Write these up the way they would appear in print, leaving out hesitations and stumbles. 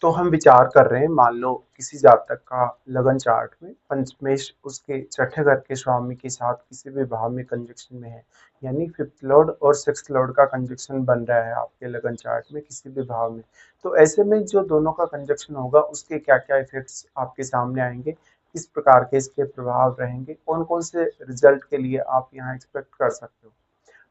तो हम विचार कर रहे हैं, मान लो किसी जातक का लगन चार्ट में पंचमेश उसके छठे घर के स्वामी के साथ किसी भी भाव में कंजक्शन में है, यानी फिफ्थ लॉर्ड और सिक्स्थ लॉर्ड का कंजक्शन बन रहा है आपके लगन चार्ट में किसी भी भाव में। तो ऐसे में जो दोनों का कंजक्शन होगा उसके क्या क्या इफेक्ट्स आपके सामने आएंगे, किस प्रकार के इसके प्रभाव रहेंगे, कौन कौन से रिजल्ट के लिए आप यहाँ एक्सपेक्ट कर सकते हो।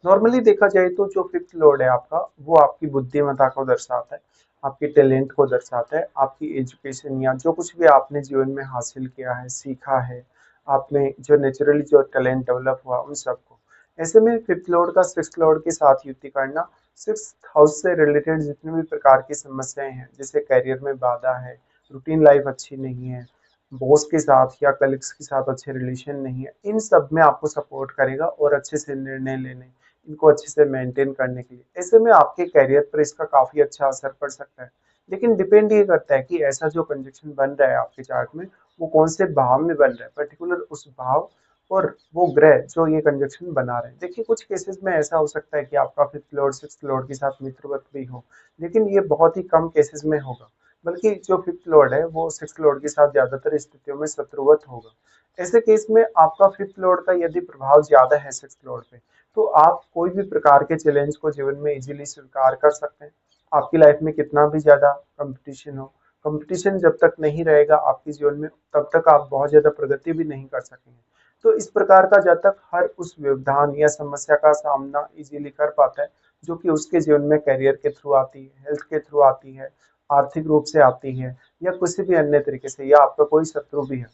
नॉर्मली देखा जाए तो जो फिफ्थ लॉर्ड है आपका, वो आपकी बुद्धिमत्ता को दर्शाता है, आपके टैलेंट को दर्शाता है, आपकी एजुकेशन या जो कुछ भी आपने जीवन में हासिल किया है, सीखा है, आप में जो नेचुरली जो टैलेंट डेवलप हुआ उन सबको। ऐसे में फिफ्थ लॉर्ड का सिक्स्थ लॉर्ड के साथ युति करना, सिक्स्थ हाउस से रिलेटेड जितने भी प्रकार की समस्याएं हैं, जैसे करियर में बाधा है, रूटीन लाइफ अच्छी नहीं है, बॉस के साथ या कलीग्स के साथ अच्छे रिलेशन नहीं है, इन सब में आपको सपोर्ट करेगा और अच्छे से निर्णय लेने, इनको अच्छे से मेंटेन करने के लिए। ऐसे में आपके करियर पर इसका काफी अच्छा असर पड़ सकता है। लेकिन डिपेंड ये करता है कि ऐसा जो कंजक्शन बन रहा है आपके चार्ट में, वो कौन से भाव में बन रहा है, पर्टिकुलर उस भाव और वो ग्रह जो ये कंजक्शन बना रहे हैं। देखिए कुछ केसेस में ऐसा हो सकता है कि आपका फिफ्थ लॉर्ड सिक्स्थ लॉर्ड के साथ मित्रवत भी हो, लेकिन ये बहुत ही कम केसेस में होगा। बल्कि जो फिफ्थ लॉर्ड है वो सिक्स्थ लॉर्ड के साथ ज्यादातर स्थितियों में शत्रुवत होगा। ऐसे केस में आपका फिफ्थ लॉर्ड का यदि प्रभाव ज्यादा है सिक्स्थ लॉर्ड पे, तो आप कोई भी प्रकार के चैलेंज को जीवन में इजीली स्वीकार कर सकते हैं। आपकी लाइफ में कितना भी ज्यादा कंपटीशन हो, कंपटीशन जब तक नहीं रहेगा आपके जीवन में, तब तक आप बहुत ज्यादा प्रगति भी नहीं कर सकेंगे। तो इस प्रकार का जातक हर उस व्यवधान या समस्या का सामना इजीली कर पाता है, जो कि उसके जीवन में करियर के थ्रू आती है, हेल्थ के थ्रू आती है, आर्थिक रूप से आती है, या किसी भी अन्य तरीके से, या आपका कोई शत्रु भी है।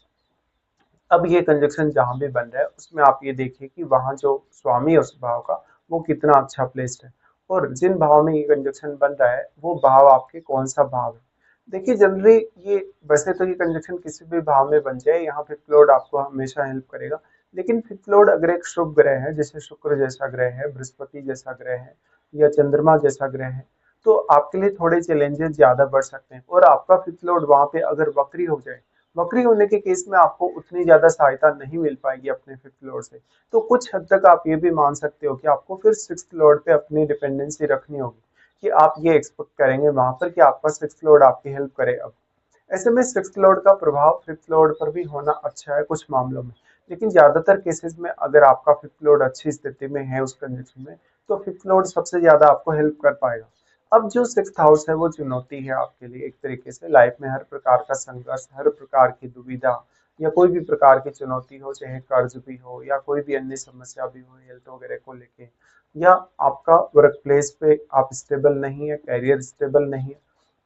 अब ये कंजक्शन जहां भी बन रहा है उसमें आप ये देखिए कि वहां जो स्वामी है उस भाव का, वो कितना अच्छा प्लेस्ड है, और जिन भाव में ये कंजक्शन बन रहा है वो भाव आपके कौन सा भाव है। देखिए जनरली ये, वैसे तो ये कंजक्शन किसी भी भाव में बन जाए, यहाँ फिफ्थ लॉर्ड आपको हमेशा हेल्प करेगा। लेकिन फिफ्थ लॉर्ड अगर एक शुभ ग्रह है, जैसे शुक्र जैसा ग्रह है, बृहस्पति जैसा ग्रह है, या चंद्रमा जैसा ग्रह है, तो आपके लिए थोड़े चैलेंजेस ज्यादा बढ़ सकते हैं। और आपका फिफ्थ लॉर्ड वहां पे अगर वक्री हो जाए, वक्री होने के केस में आपको उतनी ज्यादा सहायता नहीं मिल पाएगी अपने फिफ्थ लॉर्ड से। तो कुछ हद तक आप ये भी मान सकते हो कि आपको फिर सिक्स्थ लॉर्ड पे अपनी डिपेंडेंसी रखनी होगी, कि आप ये एक्सपेक्ट करेंगे वहां पर कि आपका सिक्स्थ लॉर्ड आपकी हेल्प करे। अब ऐसे में सिक्स्थ लॉर्ड का प्रभाव फिफ्थ लॉर्ड पर भी होना अच्छा है कुछ मामलों में। लेकिन ज्यादातर केसेस में अगर आपका फिफ्थ लॉर्ड अच्छी स्थिति में है उस कंडीशन में, तो फिफ्थ लॉर्ड सबसे ज्यादा आपको हेल्प कर पाएगा। अब जो सिक्स्थ हाउस है वो चुनौती है आपके लिए, एक तरीके से लाइफ में हर प्रकार का संघर्ष, हर प्रकार की दुविधा, या कोई भी प्रकार की चुनौती हो, चाहे कर्ज भी हो या कोई भी अन्य समस्या भी हो हेल्थ वगैरह को लेके, या आपका वर्क प्लेस पे आप स्टेबल नहीं है, कैरियर स्टेबल नहीं है।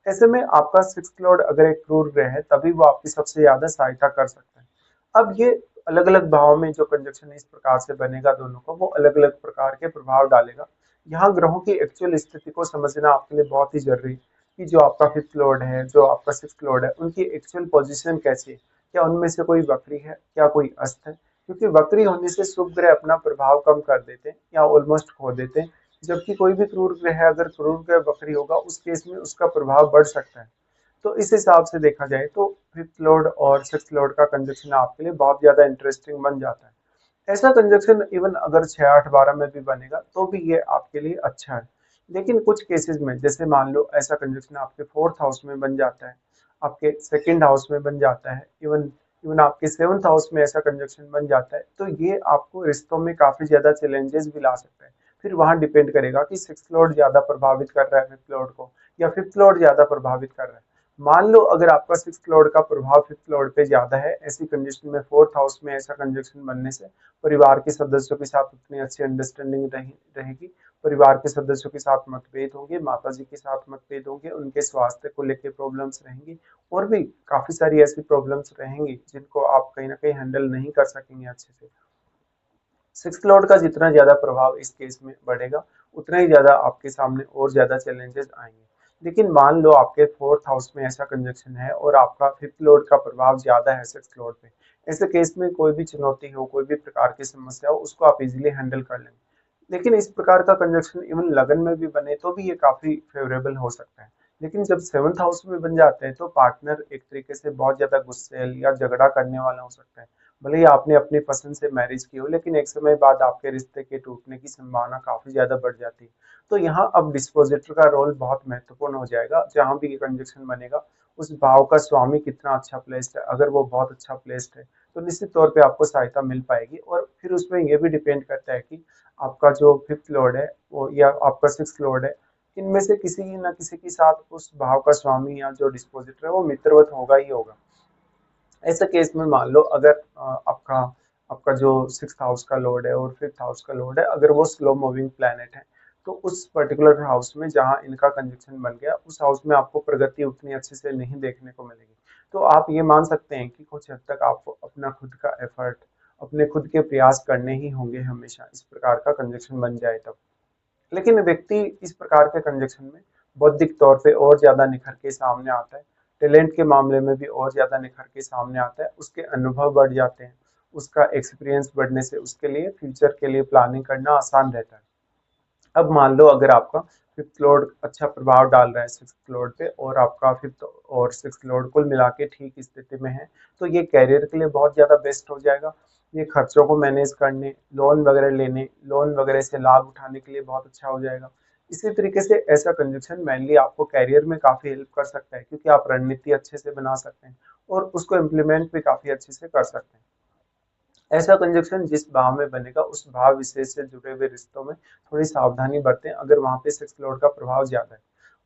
ऐसे में आपका सिक्स्थ लॉर्ड अगर एक क्रूर ग्रह है, तभी वो आपकी सबसे ज्यादा सहायता कर सकता है। अब ये अलग अलग भाव में जो कंजक्शन इस प्रकार से बनेगा दोनों का, वो अलग अलग प्रकार के प्रभाव डालेगा। यहाँ ग्रहों की एक्चुअल स्थिति को समझना आपके लिए बहुत ही जरूरी है, कि जो आपका फिफ्थ लॉर्ड है, जो आपका सिक्स्थ लॉर्ड है, उनकी एक्चुअल पोजीशन कैसी है, क्या उनमें से कोई वक्री है, क्या कोई अस्त है। क्योंकि वक्री होने से शुभ ग्रह अपना प्रभाव कम कर देते हैं या ऑलमोस्ट खो देते हैं, जबकि कोई भी क्रूर ग्रह है, अगर क्रूर ग्रह वक्री होगा उस केस में उसका प्रभाव बढ़ सकता है। तो इस हिसाब से देखा जाए तो फिफ्थ लॉर्ड और सिक्स्थ लॉर्ड का कंजक्शन आपके लिए बहुत ज्यादा इंटरेस्टिंग बन जाता है। ऐसा कंजक्शन इवन अगर 6 8 12 में भी बनेगा तो भी ये आपके लिए अच्छा है। लेकिन कुछ केसेस में, जैसे मान लो ऐसा कंजक्शन आपके फोर्थ हाउस में बन जाता है, आपके सेकंड हाउस में बन जाता है, इवन इवन आपके सेवंथ हाउस में ऐसा कंजक्शन बन जाता है, तो ये आपको रिश्तों में काफी ज्यादा चैलेंजेस भी ला सकता है। फिर वहां डिपेंड करेगा कि सिक्स्थ लॉर्ड ज्यादा प्रभावित कर रहा है फिफ्थ लॉर्ड को, या फिफ्थ लॉर्ड ज्यादा प्रभावित कर रहा है। मान लो अगर आपका सिक्स्थ लॉर्ड का प्रभाव फिफ्थ लॉर्ड पे ज्यादा है, ऐसी कंडीशन में फोर्थ हाउस में ऐसा कंजक्शन बनने से परिवार के सदस्यों के साथ उतनी अच्छी अंडरस्टैंडिंग रहेगी, परिवार के सदस्यों के साथ मतभेद होंगे, माता जी के साथ मतभेद होंगे, उनके स्वास्थ्य को लेकर प्रॉब्लम्स रहेंगी, और भी काफी सारी ऐसी प्रॉब्लम्स रहेंगी जिनको आप कहीं ना कहीं हैंडल नहीं कर सकेंगे अच्छे से। सिक्स्थ लॉर्ड का जितना ज्यादा प्रभाव इस केस में बढ़ेगा, उतना ही ज्यादा आपके सामने और ज्यादा चैलेंजेस आएंगे। लेकिन मान लो आपके फोर्थ हाउस में ऐसा कंजक्शन है और आपका फिफ्थ लॉर्ड का प्रभाव ज्यादा है सिक्स्थ लॉर्ड पे, ऐसे केस में कोई भी चुनौती हो, कोई भी प्रकार की समस्या हो, उसको आप इजीली हैंडल कर लेंगे। लेकिन इस प्रकार का कंजक्शन इवन लगन में भी बने तो भी ये काफी फेवरेबल हो सकता है। लेकिन जब सेवंथ हाउस में बन जाते हैं तो पार्टनर एक तरीके से बहुत ज्यादा गुस्सैल या झगड़ा करने वाला हो सकता है, भले ही आपने अपनी पसंद से मैरिज की हो, लेकिन एक समय बाद आपके रिश्ते के टूटने की संभावना काफी ज्यादा बढ़ जाती है। तो यहाँ अब डिस्पोजिटर का रोल बहुत महत्वपूर्ण हो जाएगा। जहां भी ये कंजक्शन बनेगा, उस भाव का स्वामी कितना अच्छा प्लेस्ड है। अगर वो बहुत अच्छा प्लेस्ड है तो निश्चित तौर पे आपको सहायता मिल पाएगी। और फिर उसमें ये भी डिपेंड करता है कि आपका जो फिफ्थ लॉर्ड है वो या आपका सिक्स्थ लॉर्ड है, इनमें से किसी न किसी के साथ उस भाव का स्वामी या जो डिस्पोजिटर है वो मित्रवत होगा ही होगा। ऐसे केस में मान लो अगर आपका आपका जो सिक्स हाउस का लॉर्ड है और फिफ्थ हाउस का लॉर्ड है, अगर वो स्लो मूविंग प्लैनेट है, तो उस पर्टिकुलर हाउस में जहां इनका कंजक्शन बन गया, उस हाउस में आपको प्रगति उतनी अच्छे से नहीं देखने को मिलेगी। तो आप ये मान सकते हैं कि कुछ हद तक आपको अपना खुद का एफर्ट, अपने खुद के प्रयास करने ही होंगे हमेशा, इस प्रकार का कंजक्शन बन जाए तब। लेकिन व्यक्ति इस प्रकार के कंजक्शन में बौद्धिक तौर पे और ज्यादा निखर के सामने आता है, टैलेंट के मामले में भी और ज्यादा निखर के सामने आता है, उसके अनुभव बढ़ जाते हैं, उसका एक्सपीरियंस बढ़ने से उसके लिए फ्यूचर के लिए प्लानिंग करना आसान रहता है। अब मान लो अगर आपका फिफ्थ लॉर्ड अच्छा प्रभाव डाल रहा है सिक्स्थ लॉर्ड पे, और आपका फिफ्थ और सिक्स्थ लॉर्ड कुल मिला के ठीक स्थिति में है, तो ये कैरियर के लिए बहुत ज्यादा बेस्ट हो जाएगा। ये खर्चों को मैनेज करने, लोन वगैरह लेने, लोन वगैरह से लाभ उठाने के लिए बहुत अच्छा हो जाएगा। इसी तरीके से ऐसा कंजक्शन मेनली आपको कैरियर में काफी हेल्प कर सकता है, क्योंकि आप रणनीति अच्छे से बना सकते हैं और उसको इम्प्लीमेंट भी काफी अच्छे से कर सकते हैं। ऐसा कंजक्शन जिस भाव में बनेगा, उस भाव विशेष से जुड़े हुए रिश्तों में थोड़ी सावधानी बरतें, अगर वहां पे सिक्स लॉर्ड का प्रभाव ज्यादा है।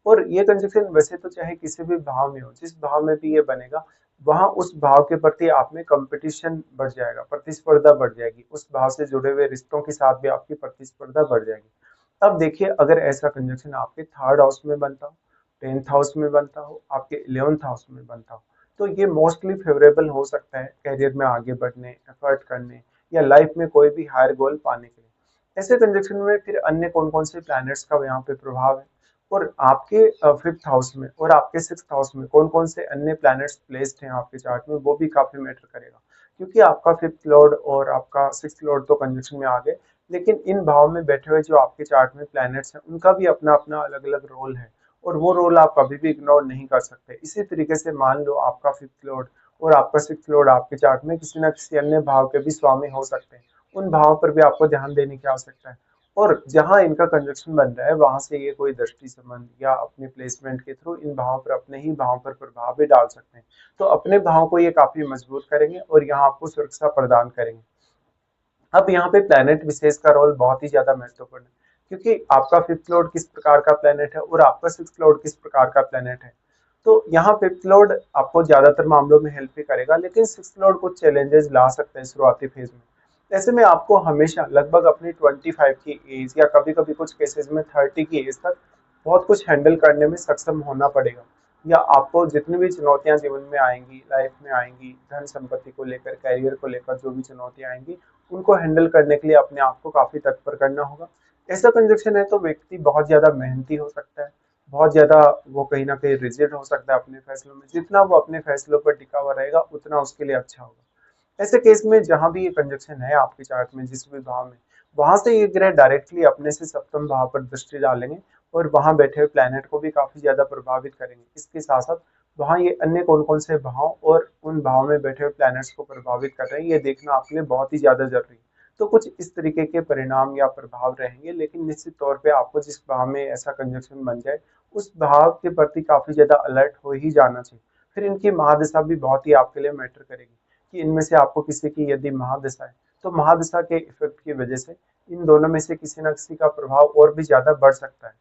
और ये कंजक्शन वैसे तो चाहे किसी भी भाव में हो, जिस भाव में भी ये बनेगा, वहां उस भाव के प्रति आप में कंपटीशन बढ़ जाएगा, प्रतिस्पर्धा बढ़ जाएगी। उस भाव से जुड़े हुए रिश्तों के साथ भी आपकी प्रतिस्पर्धा बढ़ जाएगी। अब देखिए, अगर ऐसा कंजक्शन आपके थर्ड हाउस में बनता हो, टेंथ हाउस में बनता हो, आपके इलेवेंथ हाउस में बनता हो, तो ये मोस्टली फेवरेबल हो सकता है कैरियर में आगे बढ़ने, एफर्ट करने, या लाइफ में कोई भी हायर गोल पाने के लिए। ऐसे कंजक्शन में फिर अन्य कौन कौन से प्लैनेट्स का यहाँ पे प्रभाव है, और आपके फिफ्थ हाउस में और आपके सिक्स्थ हाउस में कौन कौन से अन्य प्लैनेट्स प्लेस्ड हैं आपके चार्ट में, वो भी काफी मैटर करेगा। क्योंकि आपका फिफ्थ लॉर्ड और आपका सिक्स्थ लॉर्ड तो कंजक्शन में आ गए, लेकिन इन भाव में बैठे हुए जो आपके चार्ट में प्लैनेट्स हैं, उनका भी अपना अपना अलग अलग रोल है, और वो रोल आप कभी भी इग्नोर नहीं कर सकते। इसी तरीके से मान लो आपका फिफ्थ लॉर्ड और आपका सिक्स्थ लॉर्ड आपके चार्ट में किसी न किसी अन्य भाव के भी स्वामी हो सकते हैं, उन भावों पर भी आपको ध्यान देने की आवश्यकता है। और जहां इनका कंजक्शन बन रहा है, वहां से ये कोई दृष्टि संबंध या अपने प्लेसमेंट के थ्रू इन भावों पर, अपने ही भावों पर प्रभाव भी डाल सकते हैं। तो अपने भावों को ये काफी मजबूत करेंगे और यहाँ आपको सुरक्षा प्रदान करेंगे। अब यहाँ पे प्लेनेट विशेष का रोल बहुत ही ज्यादा महत्वपूर्ण है, क्योंकि आपका फिफ्थ लॉर्ड किस प्रकार का प्लेनेट है और आपका सिक्स्थ लॉर्ड किस प्रकार का प्लेनेट है। तो यहाँ फिफ्थ लॉर्ड आपको ज्यादातर मामलों में हेल्प भी करेगा, लेकिन सिक्स्थ लॉर्ड कुछ चैलेंजेस ला सकते हैं शुरुआती फेज में। ऐसे में आपको हमेशा लगभग अपनी 25 की एज, या कभी कभी कुछ केसेस में 30 की एज तक बहुत कुछ हैंडल करने में सक्षम होना पड़ेगा। या आपको जितनी भी चुनौतियां जीवन में आएंगी, लाइफ में आएंगी, धन संपत्ति को लेकर, कैरियर को लेकर जो भी चुनौतियां आएंगी, उनको हैंडल करने के लिए अपने आप को काफी तत्पर करना होगा। ऐसा कंजक्शन है तो व्यक्ति बहुत ज्यादा मेहनती हो सकता है, बहुत ज्यादा वो कहीं ना कहीं रिजिड हो सकता है अपने फैसलों में। जितना वो अपने फैसलों पर टिका हुआ रहेगा, उतना उसके लिए अच्छा होगा। ऐसे केस में जहां भी ये कंजक्शन है आपके चार्ट में, जिस भी भाव में, वहां से ये ग्रह डायरेक्टली अपने से सप्तम भाव पर दृष्टि डालेंगे और वहां बैठे हुए प्लैनेट को भी काफी ज्यादा प्रभावित करेंगे। इसके साथ साथ वहां ये अन्य कौन कौन से भाव और उन भाव में बैठे हुए प्लैनेट्स को प्रभावित कर रहे हैं, ये देखना आपके लिए बहुत ही ज्यादा जरूरी है। तो कुछ इस तरीके के परिणाम या प्रभाव रहेंगे, लेकिन निश्चित तौर पे आपको जिस भाव में ऐसा कंजक्शन बन जाए, उस भाव के प्रति काफी ज्यादा अलर्ट हो ही जाना चाहिए। फिर इनकी महादशा भी बहुत ही आपके लिए मैटर करेगी, कि इनमें से आपको किसी की यदि महादशा है, तो महादशा के इफेक्ट की वजह से इन दोनों में से किसी न किसी का प्रभाव और भी ज्यादा बढ़ सकता है।